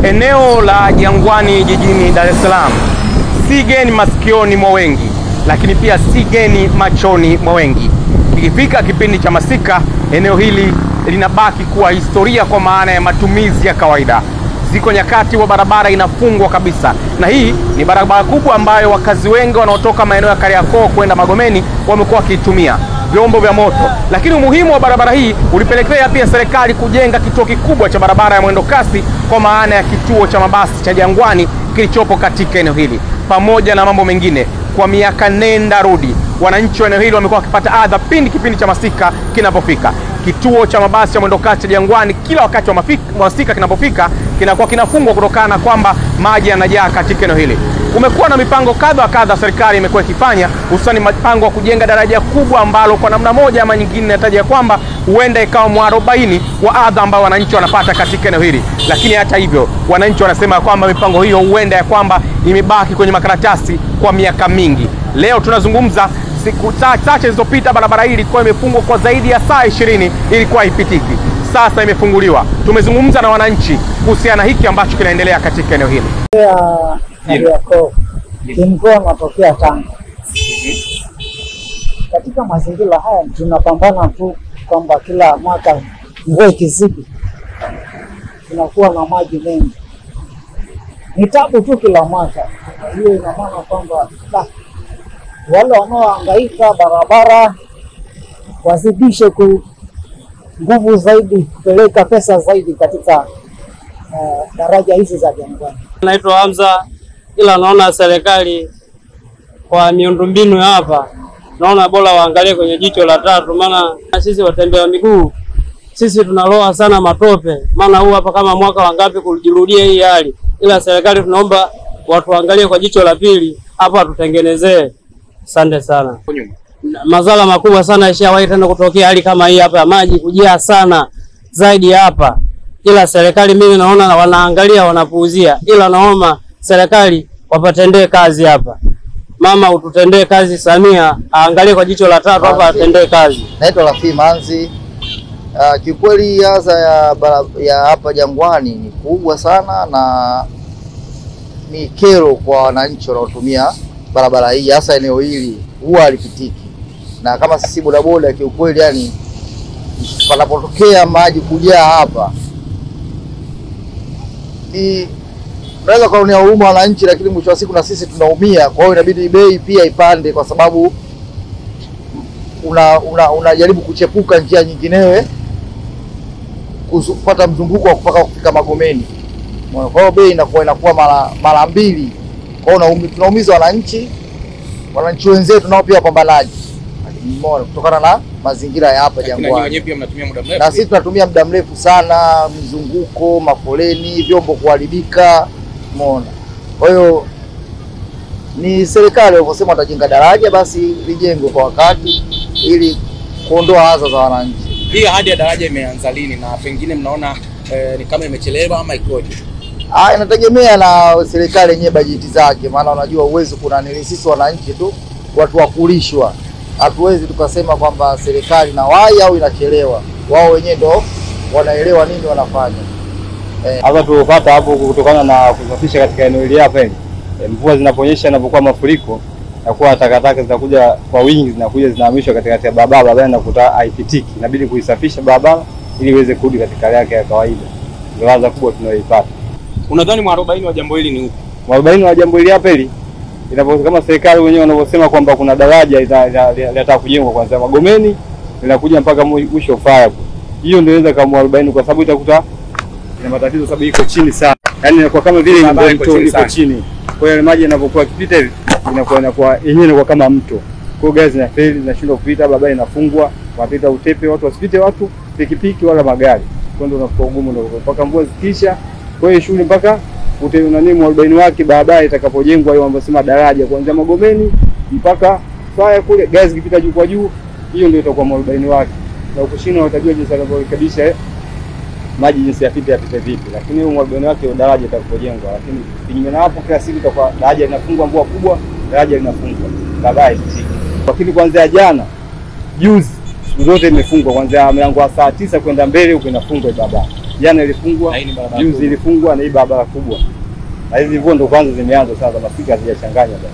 Eneo la Jangwani jijini Dar es Salaam si geni masikioni mwa wengi, lakini pia si geni machoni mwa wengi. Ikifika kipindi cha masika, eneo hili linabaki kuwa historia kwa maana ya matumizi ya kawaida. Ziko nyakati wa barabara inafungwa kabisa, na hii ni barabara kubwa ambayo wakazi wengi wanaotoka maeneo ya Kariakoo kwenda Magomeni wamekuwa wakiitumia vyombo vya moto. Lakini umuhimu wa barabara hii ulipelekea pia serikali kujenga kituo kikubwa cha barabara ya mwendo kasi kwa maana ya kituo cha mabasi cha Jangwani kilichopo katika eneo hili. Pamoja na mambo mengine, kwa miaka nenda rudi, wananchi wa eneo hili wamekuwa wakipata adha kipindi cha masika kinapofika. Kituo cha mabasi cha mwendo kasi cha Jangwani kila wakati wa masika kinapofika kinakuwa kinafungwa kutokana na kwamba maji yanajaa katika eneo hili. Kumekuwa na mipango kadha serikali imekuwa ikifanya, hususan mipango wa kujenga daraja kubwa ambalo kwa namna moja ama nyingine inataja kwamba huenda ikawa mwarobaini wa adha ambao wananchi wanapata katika eneo hili. Lakini hata hivyo, wananchi wanasema kwamba mipango hiyo huenda ya kwamba imebaki kwenye makaratasi kwa miaka mingi. Leo tunazungumza siku chache zilizopita barabara hii ilikuwa imefungwa kwa zaidi ya saa 20, ilikuwa haipitiki. Sasa imefunguliwa. Tumezungumza na wananchi kuhusiana hiki ambacho kinaendelea katika eneo hili. Kariakoo kimkoa natokea Tanga. Katika mazingira haya tunapambana tu kwamba kila mwaka mvua ikizidi tunakuwa na maji mengi. Ni tabu tu kila mwaka. Hiyo ina maana kwamba wale wanaohangaika barabara wazidishe nguvu zaidi, kupeleka pesa zaidi katika daraja hizi za Jangwani. Naitwa Hamza, ila naona serikali kwa miundombinu hapa naona bora waangalie kwenye jicho la tatu, maana sisi watembea miguu sisi tunaloa sana matope, maana huu hapa kama mwaka wangapi kujirudia hii hali. Ila serikali tunaomba watu waangalie kwa jicho la pili hapa, tutengenezee. Asante sana. Madhara makubwa sana ishawahi tena kutokea hali kama hii hapa ya maji kujaa sana zaidi hapa. Ila serikali mimi naona wanaangalia wanapuuzia, ila naomba serikali wapatendee kazi hapa. Mama ututendee kazi, Samia aangalie kwa jicho la tatu hapa, atendee kazi. Naitwa Rafi Manzi. Kikweli adha ya hapa Jangwani ni kubwa sana na ni kero kwa wananchi wanaotumia barabara hii, hasa eneo hili huwa halipitiki. Na kama sisi bodaboda kiukweli, yani panapotokea maji kujaa hapa naweza kuonea huruma wananchi, lakini mwisho wa siku na sisi tunaumia. Kwa hiyo inabidi bei pia ipande, kwa sababu unajaribu kuchepuka njia nyinginewe kupata mzunguko wa kufika Magomeni. Kwa hiyo bei inakuwa mara mbili. Kwa hiyo tunaumiza wananchi wenzetu nao pia pambanaji. Umeona, kutokana na mazingira ya hapa Jangwani. Wenyewe pia mnatumia muda mrefu. Na sisi tunatumia muda mrefu sana, mzunguko, mafoleni, vyombo kuharibika. Umeona. Kwa hiyo ni serikali waliposema watajenga daraja, basi lijengwe kwa wakati ili kuondoa adha za wananchi. Hii ahadi ya daraja imeanza lini na pengine mnaona ni kama imechelewa ama ikoje? Inategemea na serikali yenyewe bajeti zake, maana unajua uwezo kuna nili sisi wananchi tu watu wakulishwa. Hatuwezi tukasema kwamba serikali na wai au inachelewa. Wao wenyewe ndio wanaelewa nini wanafanya. Hapa tulipata hapo kutokana na kusafisha katika eneo hili hapa hili. Mvua zinaponyesha inapokuwa mafuriko, na kuwa takataka zinakuja kwa wingi, zinakuja zinahamishwa katikati ya barabara na kuta haipitiki. Inabidi kuisafisha barabara ili iweze kurudi katika hali yake ya kawaida. Ndio adha kubwa tunayoipata. Unadhani mwarobaini wa jambo hili ni upi? Mwarobaini wa jambo hili hapa hili inapokuwa kama serikali wenyewe wanavyosema kwamba kuna daraja linataka kujengwa kuanzia Magomeni linakuja mpaka mwisho faya. Hiyo ndio inaweza kama 40, kwa sababu itakuta ina matatizo, sababu iko chini sana. Yaani inakuwa kama vile iko chini. Kwa hiyo maji yanapokuwa kipita hivi inakuwa yenyewe inakuwa kama mto. Kwa hiyo gari zinafeli, zinashindwa kupita, barabara inafungwa, wapita utepe, watu wasipite, watu pikipiki wala magari. Kwa ndio unakuwa ugumu ndio mpaka mvua zikisha. Kwa hiyo shughuli mpaka unani 40 wake barabara itakapojengwa hiyo ambasema daraja kuanzia Magomeni mpaka faya kule, gari zikipita juu kwa juu, hiyo ndio itakuwa 40 wake. Na ukishina utajua jinsi atakavyorekebisha maji jinsi yapite vipi. Lakini hiyo 40 wake daraja itakapojengwa, lakini kinyume na hapo kila siku itakuwa daraja linafungwa, mvua kubwa daraja linafungwa, barabara isiki. Lakini kuanzia jana juzi siku zote imefungwa kuanzia mlango wa saa 9 kwenda mbele huko inafungwa barabara. Jana ilifungwa, juzi ilifungwa na hii barabara kubwa. Na hizi hivyo ndo kwanza zimeanza sasa, Masika hazijachanganya bado.